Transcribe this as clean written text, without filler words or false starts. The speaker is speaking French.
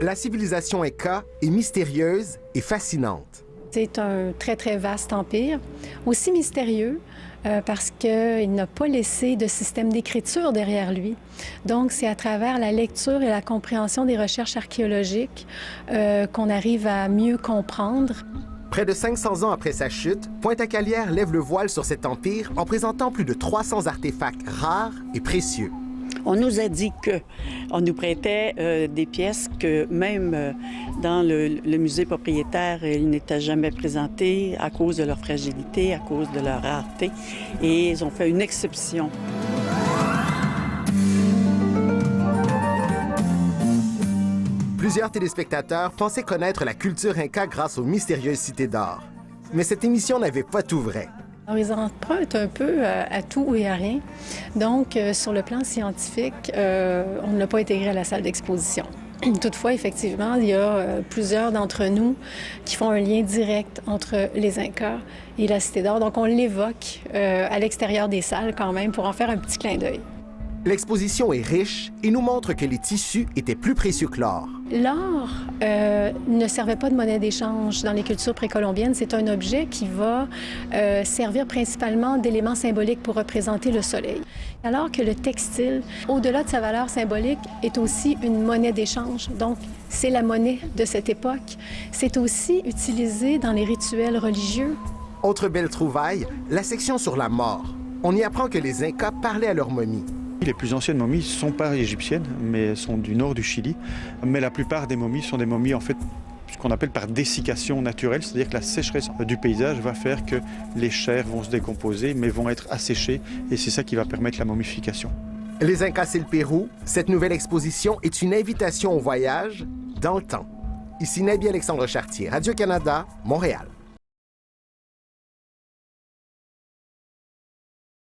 La civilisation Inca est mystérieuse et fascinante. C'est un très, très vaste empire, aussi mystérieux parce qu'il n'a pas laissé de système d'écriture derrière lui. Donc, c'est à travers la lecture et la compréhension des recherches archéologiques qu'on arrive à mieux comprendre. Près de 500 ans après sa chute, Pointe-à-Calière lève le voile sur cet empire en présentant plus de 300 artefacts rares et précieux. On nous a dit qu'on nous prêtait des pièces que même dans le musée propriétaire, ils n'étaient jamais présentés à cause de leur fragilité, à cause de leur rareté. Et ils ont fait une exception. Plusieurs téléspectateurs pensaient connaître la culture Inca grâce aux mystérieuses cités d'or. Mais cette émission n'avait pas tout vrai. Alors, ils empruntent un peu à tout et à rien. Donc, sur le plan scientifique, on ne l'a pas intégré à la salle d'exposition. Toutefois, effectivement, il y a plusieurs d'entre nous qui font un lien direct entre les Incas et la Cité d'or. Donc, on l'évoque à l'extérieur des salles quand même pour en faire un petit clin d'œil. L'exposition est riche et nous montre que les tissus étaient plus précieux que l'or. L'or ne servait pas de monnaie d'échange dans les cultures précolombiennes. C'est un objet qui va servir principalement d'élément symbolique pour représenter le soleil. Alors que le textile, au-delà de sa valeur symbolique, est aussi une monnaie d'échange. Donc, c'est la monnaie de cette époque. C'est aussi utilisé dans les rituels religieux. Autre belle trouvaille, la section sur la mort. On y apprend que les Incas parlaient à leurs momies. Les plus anciennes momies ne sont pas égyptiennes, mais sont du nord du Chili. Mais la plupart des momies sont des momies, en fait, ce qu'on appelle par dessiccation naturelle, c'est-à-dire que la sécheresse du paysage va faire que les chairs vont se décomposer, mais vont être asséchées, et c'est ça qui va permettre la momification. Les Incas, c'est le Pérou. Cette nouvelle exposition est une invitation au voyage dans le temps. Ici Nabi Alexandre Chartier, Radio-Canada, Montréal.